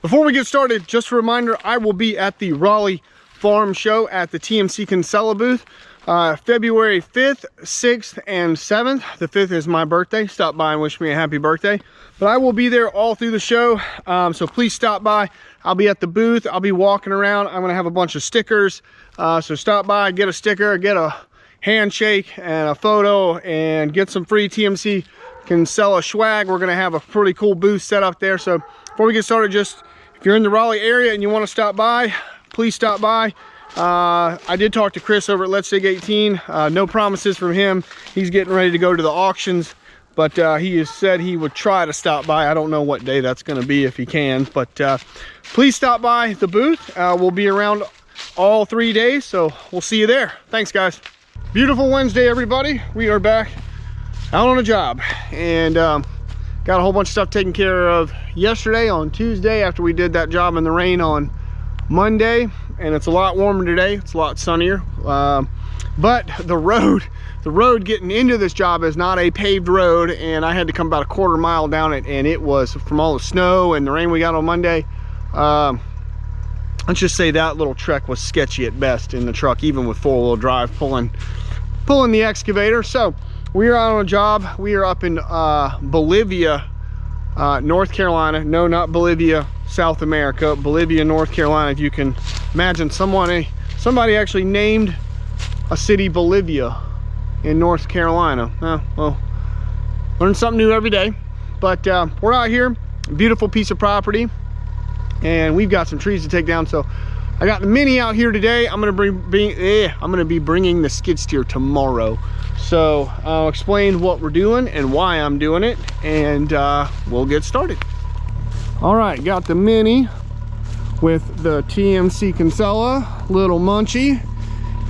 Before we get started, just a reminder, I will be at the Raleigh Farm Show at the Tmc Cancela booth February 5th, 6th, and 7th. The 5th is my birthday. Stop by and wish me a happy birthday. But I will be there all through the show, so please stop by. I'll be at the booth. I'll be walking around. I'm gonna have a bunch of stickers, so stop by, get a sticker, get a handshake and a photo, and get some free Tmc Cancela swag. We're gonna have a pretty cool booth set up there. So before we get started, just if you're in the Raleigh area and you want to stop by, please stop by. I did talk to Chris over at Let's Dig 18. No promises from him. He's getting ready to go to the auctions, but he has said he would try to stop by. I don't know what day that's going to be if he can, but please stop by the booth. We'll be around all 3 days, so we'll see you there. Thanks, guys. Beautiful Wednesday, everybody. We are back out on a job, and got a whole bunch of stuff taken care of yesterday on Tuesday after we did that job in the rain on Monday, and it's a lot warmer today. It's a lot sunnier, but the road getting into this job is not a paved road, and I had to come about a quarter mile down it, and it was from all the snow and the rain we got on Monday. Let's just say that little trek was sketchy at best in the truck, even with four-wheel drive pulling the excavator. So we are out on a job. We are up in Bolivia, North Carolina. No, not Bolivia, South America. Bolivia, North Carolina. If you can imagine, somebody actually named a city Bolivia in North Carolina. Well, learn something new every day. But we're out here, beautiful piece of property, and we've got some trees to take down. So I got the Mini out here today. I'm gonna be bringing the skid steer tomorrow. So I'll explain what we're doing and why I'm doing it, and we'll get started. All right, got the Mini with the Tmc Cancela, little Munchie.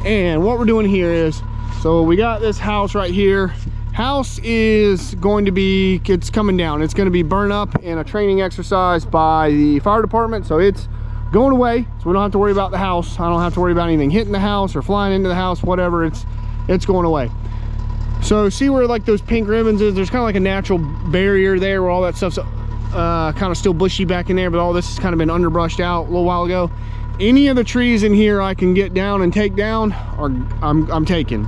And what we're doing here is, so we got this house right here. House is going to be, it's coming down. It's gonna be burned up in a training exercise by the fire department. So it's going away, so we don't have to worry about the house. I don't have to worry about anything hitting the house or flying into the house, whatever. It's going away. So see where like those pink ribbons is? There's kind of like a natural barrier there where all that stuff's kind of still bushy back in there, but all this has kind of been underbrushed out a little while ago. Any of the trees in here I can get down and take down, or I'm taking.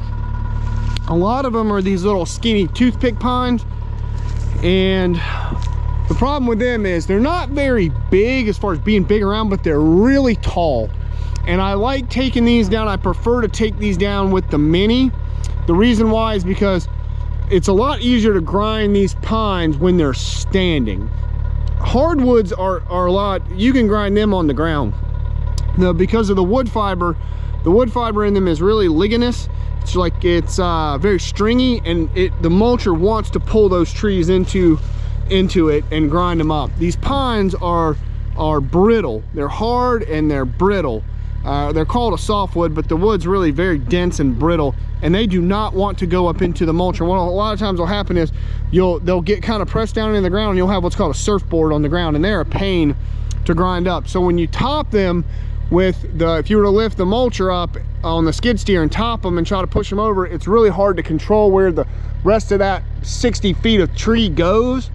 A lot of them are these little skinny toothpick pines, and the problem with them is they're not very big as far as being big around, but they're really tall. And I like taking these down. I prefer to take these down with the Mini. The reason why is because it's a lot easier to grind these pines when they're standing. Hardwoods are a lot, you can grind them on the ground. Now, because of the wood fiber in them is really ligneous. It's like it's very stringy, and the mulcher wants to pull those trees into it and grind them up. These pines are brittle. They're hard and they're brittle. They're called a softwood, but the wood's really very dense and brittle, and they do not want to go up into the mulcher. What a lot of times will happen is they'll get kind of pressed down in the ground, and you'll have what's called a surfboard on the ground, and they're a pain to grind up. So when you top them with if you were to lift the mulcher up on the skid steer and top them and try to push them over, it's really hard to control where the rest of that 60 feet of tree goes,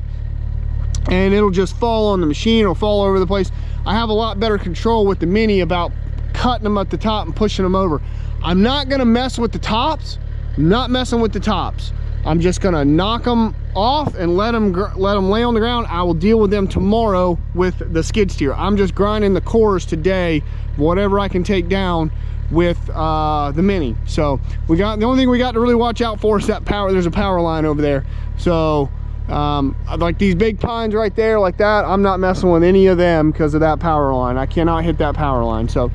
and it'll just fall on the machine. It'll fall over the place. I have a lot better control with the Mini about cutting them at the top and pushing them over. I'm not gonna mess with the tops. I'm not messing with the tops. I'm just gonna knock them off and let them lay on the ground. I will deal with them tomorrow with the skid steer. I'm just grinding the cores today, whatever I can take down with the Mini. So the only thing we got to really watch out for is that power. There's a power line over there. So like these big pines right there like that, I'm not messing with any of them because of that power line. I cannot hit that power line. So,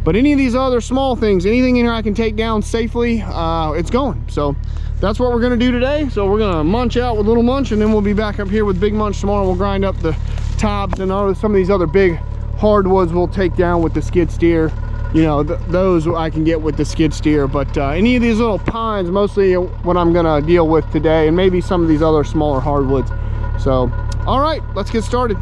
but any of these other small things, anything in here I can take down safely, it's going. So that's what we're gonna do today. So we're gonna munch out with little Munch, and then we'll be back up here with big Munch tomorrow. We'll grind up the tops, and some of these other big hardwoods we'll take down with the skid steer. You know, those I can get with the skid steer, but any of these little pines, mostly what I'm gonna deal with today, and maybe some of these other smaller hardwoods. So, all right, let's get started.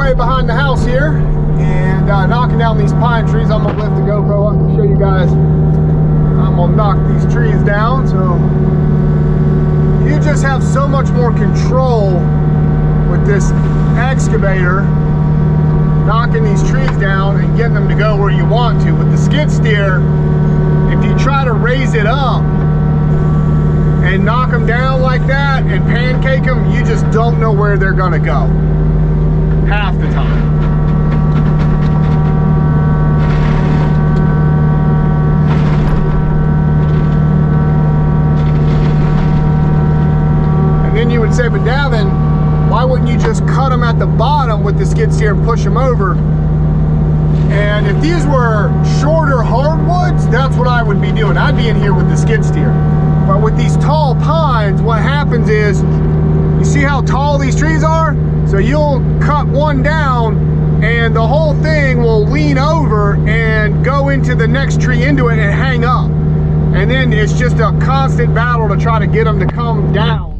way behind the house here and knocking down these pine trees. I'm gonna lift the GoPro up and show you guys. I'm gonna knock these trees down. So you just have so much more control with this excavator, knocking these trees down and getting them to go where you want to. With the skid steer, if you try to raise it up and knock them down like that and pancake them, you just don't know where they're gonna go half the time. And then you would say, but now then, why wouldn't you just cut them at the bottom with the skid steer and push them over? And if these were shorter hardwoods, that's what I would be doing. I'd be in here with the skid steer. But with these tall pines, what happens is, you see how tall these trees are? So you'll cut one down and the whole thing will lean over and go into the next tree into it and hang up. And then it's just a constant battle to try to get them to come down.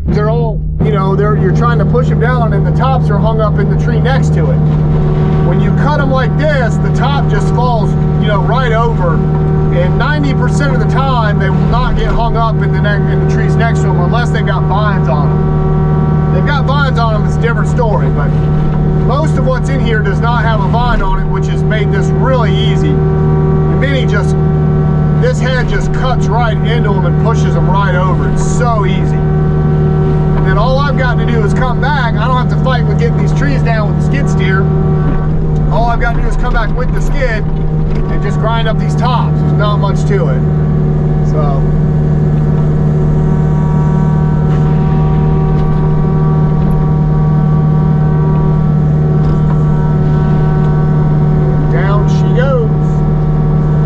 They're all, you know, you're trying to push them down and the tops are hung up in the tree next to it. When you cut them like this, the top just falls, you know, right over. And 90% of the time, they will not get hung up in the trees next to them unless they've got vines on them. They've got vines on them, it's a different story. But most of what's in here does not have a vine on it, which has made this really easy. And then this head just cuts right into them and pushes them right over. It's so easy. And then all I've got to do is come back. I don't have to fight with getting these trees down with the skid steer. All I've got to do is come back with the skid and just grind up these tops. There's not much to it. So down she goes.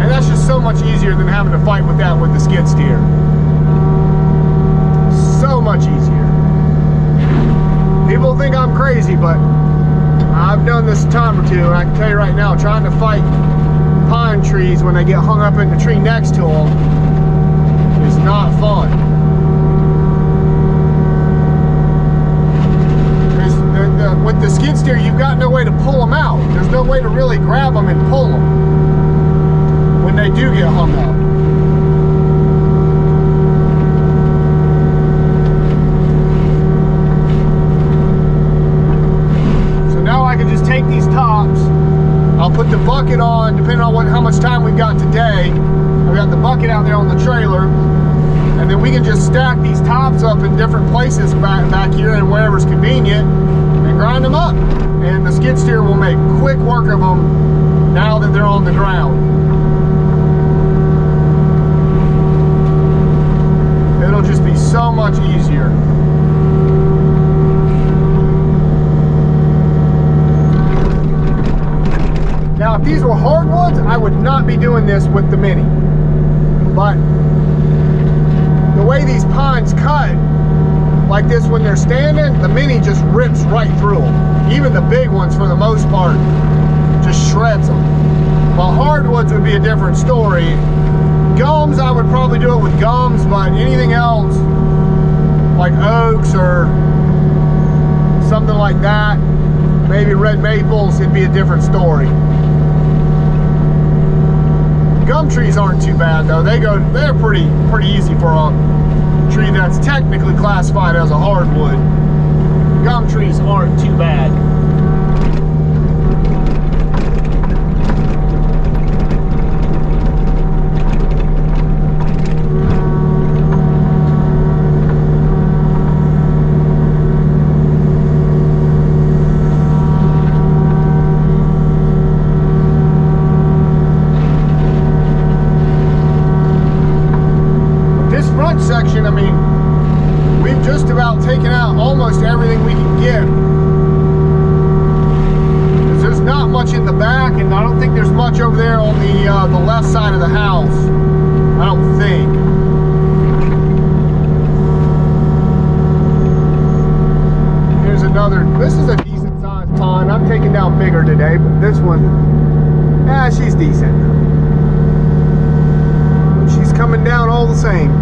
And that's just so much easier than having to fight with that with the skid steer. So much easier. People think I'm crazy, but I've done this a time or two, and I can tell you right now, trying to fight pine trees when they get hung up in the tree next to them is not fun. With the skid steer, you've got no way to pull them out. There's no way to really grab them and pull them when they do get hung up. Take these tops, I'll put the bucket on, depending on how much time we've got today. I've got the bucket out there on the trailer, and then we can just stack these tops up in different places back here and wherever's convenient and grind them up. And the skid steer will make quick work of them now that they're on the ground. It'll just be so much easier. Now, if these were hardwoods, I would not be doing this with the Mini. But the way these pines cut, like this when they're standing, the Mini just rips right through them. Even the big ones, for the most part, just shreds them. While hardwoods would be a different story. Gums, I would probably do it with gums, but anything else, like oaks or something like that, maybe red maples, it'd be a different story. Gum trees aren't too bad though. They're pretty easy for a tree that's technically classified as a hardwood. Gum trees aren't too bad. Section, I mean, we've just about taken out almost everything we can get. There's not much in the back, and I don't think there's much over there on the left side of the house. I don't think. Here's another. This is a decent sized pond. I'm taking down bigger today, but this one, she's decent. She's coming down all the same.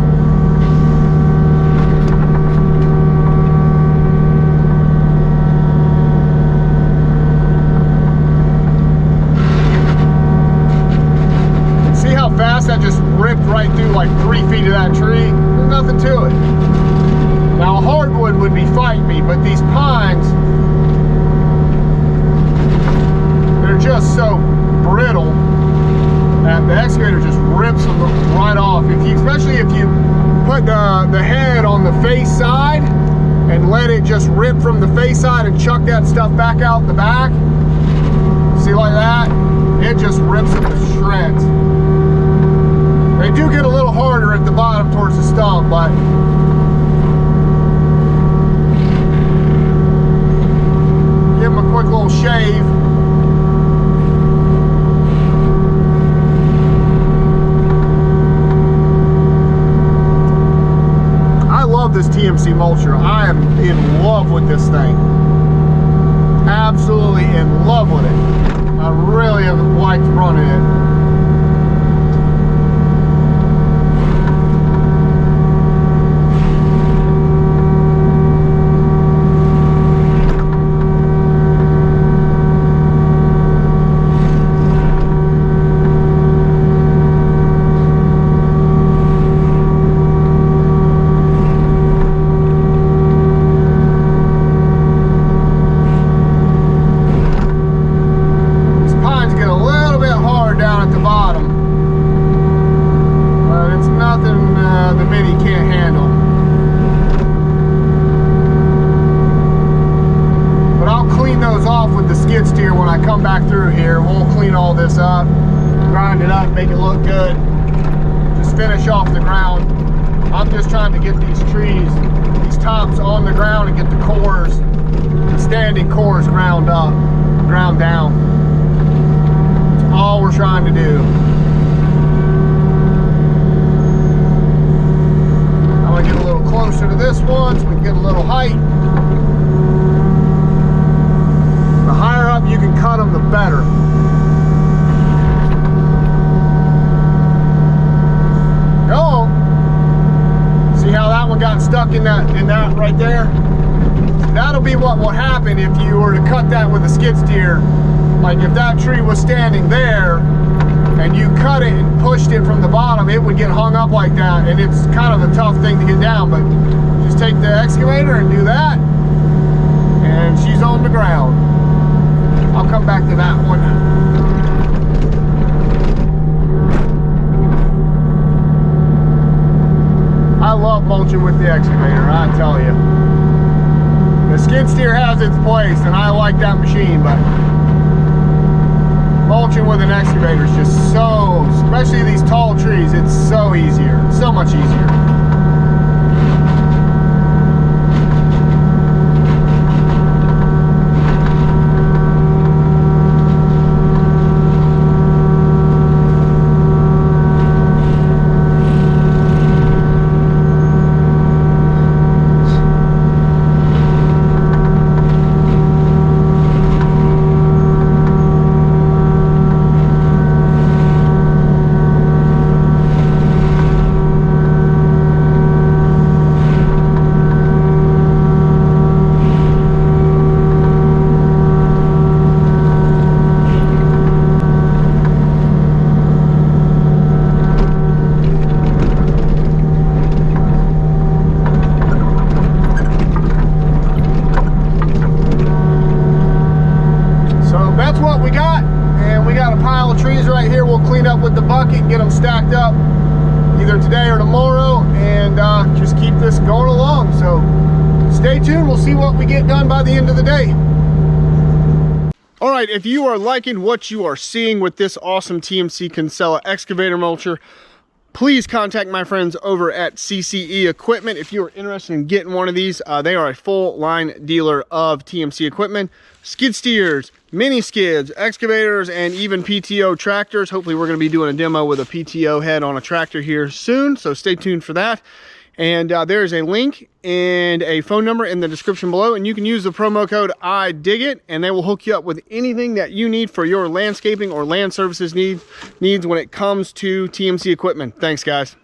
but these pines, they're just so brittle that the excavator just rips them right off. Especially if you put the head on the face side and let it just rip from the face side and chuck that stuff back out the back. See, like that? It just rips them to shreds. They do get a little harder at the bottom towards the stump, but give them a quick little shave. I love this TMC mulcher. I am in love with this thing. Absolutely in love with it. I really have liked running it. Back through here, we'll clean all this up, grind it up, make it look good, just finish off the ground. I'm just trying to get these trees, these tops on the ground, and get the cores, the standing cores ground up, ground down. That's all we're trying to do. I'm gonna get a little closer to this one so we can get a little height. The higher up you can cut them, the better. Go. See how that one got stuck in that right there? That'll be what will happen if you were to cut that with a skid steer. Like if that tree was standing there and you cut it and pushed it from the bottom, it would get hung up like that, and it's kind of a tough thing to get down. But just take the excavator and do that, and she's on the ground. I'll come back to that one. I love mulching with the excavator, I tell you. The skid steer has its place, and I like that machine, but mulching with an excavator is just so, especially these tall trees, it's so easier, so much easier. Clean up with the bucket, get them stacked up either today or tomorrow, and just keep this going along. So stay tuned, we'll see what we get done by the end of the day. All right, if you are liking what you are seeing with this awesome TMC Cancela excavator mulcher, please contact my friends over at CCE Equipment. If you are interested in getting one of these, they are a full line dealer of TMC equipment, skid steers, mini skids, excavators, and even PTO tractors. Hopefully we're going to be doing a demo with a PTO head on a tractor here soon, so stay tuned for that. And there is a link and a phone number in the description below, and you can use the promo code IDIGIT, and they will hook you up with anything that you need for your landscaping or land services needs when it comes to TMC equipment. Thanks, guys.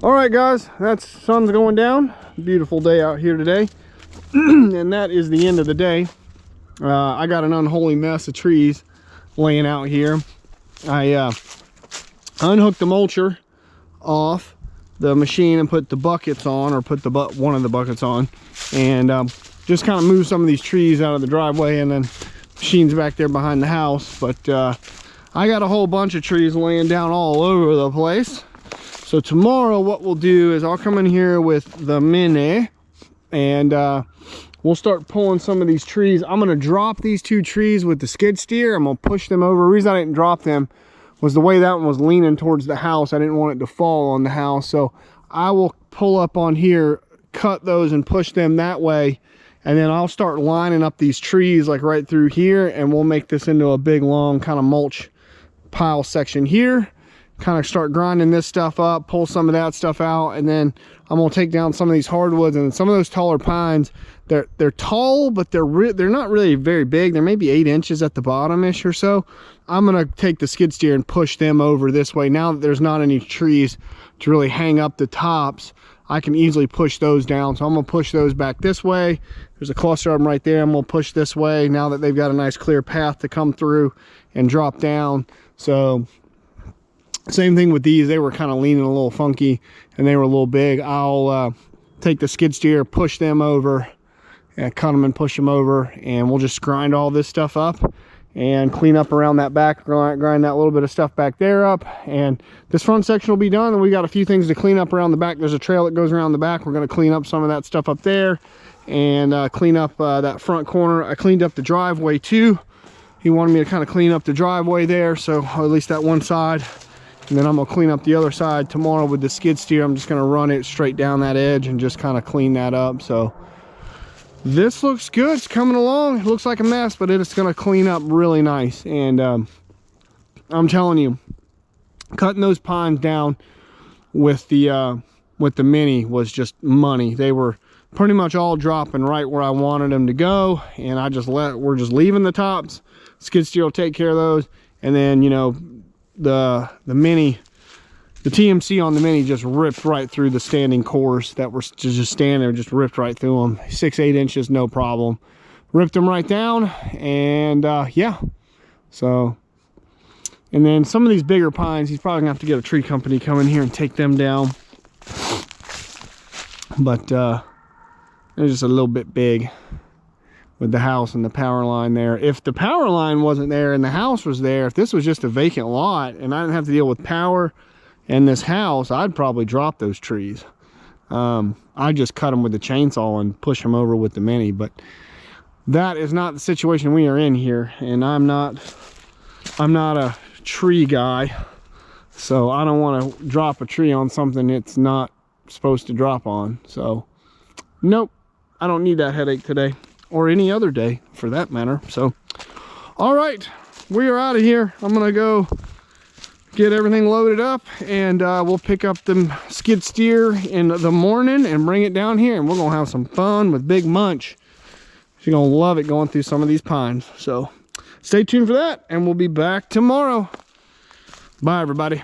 All right, guys, that's sun's going down. Beautiful day out here today. And that is the end of the day. I got an unholy mess of trees laying out here. I unhooked the mulcher off the machine and put the buckets on, or put the one of the buckets on, and just kind of moved some of these trees out of the driveway, and then machine's back there behind the house. But I got a whole bunch of trees laying down all over the place. So tomorrow what we'll do is I'll come in here with the Mini, and we'll start pulling some of these trees. I'm gonna drop these 2 trees with the skid steer. I'm gonna push them over. The reason I didn't drop them was the way that one was leaning towards the house. I didn't want it to fall on the house. So I will pull up on here, cut those and push them that way. And then I'll start lining up these trees like right through here, and we'll make this into a big long kind of mulch pile section here. Kind of start grinding this stuff up, pull some of that stuff out, and then I'm gonna take down some of these hardwoods and some of those taller pines. They're tall, but they're not really very big. They're maybe 8 inches at the bottom-ish or so. I'm gonna take the skid steer and push them over this way. Now that there's not any trees to really hang up the tops, I can easily push those down. So I'm gonna push those back this way. There's a cluster of them right there. I'm gonna push this way now that they've got a nice clear path to come through and drop down. So same thing with these. They were kind of leaning a little funky and they were a little big. I'll take the skid steer, push them over, and cut them and push them over, and we'll just grind all this stuff up and clean up around that back, grind that little bit of stuff back there up, and this front section will be done. And we got a few things to clean up around the back. There's a trail that goes around the back. We're going to clean up some of that stuff up there, and clean up that front corner. I cleaned up the driveway too. He wanted me to kind of clean up the driveway there, so at least that one side. And then I'm gonna clean up the other side tomorrow with the skid steer. I'm just gonna run it straight down that edge and just kind of clean that up. So this looks good. It's coming along. It looks like a mess, but it's gonna clean up really nice. And I'm telling you, cutting those pines down with the Mini was just money. They were pretty much all dropping right where I wanted them to go, and we're just leaving the tops. Skid steer will take care of those, and then, you know, the Mini, the TMC on the Mini just ripped right through the standing cores that were just standing there, just ripped right through them. 6-8 inches, no problem. Ripped them right down, and yeah. So, and then some of these bigger pines, he's probably gonna have to get a tree company come in here and take them down. But they're just a little bit big with the house and the power line there. If the power line wasn't there and the house was there, if this was just a vacant lot and I didn't have to deal with power and this house, I'd probably drop those trees. I just cut them with the chainsaw and push them over with the Mini. But that is not the situation we are in here, and I'm not a tree guy, so I don't want to drop a tree on something it's not supposed to drop on. So nope, I don't need that headache today, or any other day for that matter. So all right, we are out of here. I'm gonna go get everything loaded up, and we'll pick up the skid steer in the morning and bring it down here, and we're gonna have some fun with Big Munch. She's gonna love it going through some of these pines. So stay tuned for that, and we'll be back tomorrow. Bye everybody.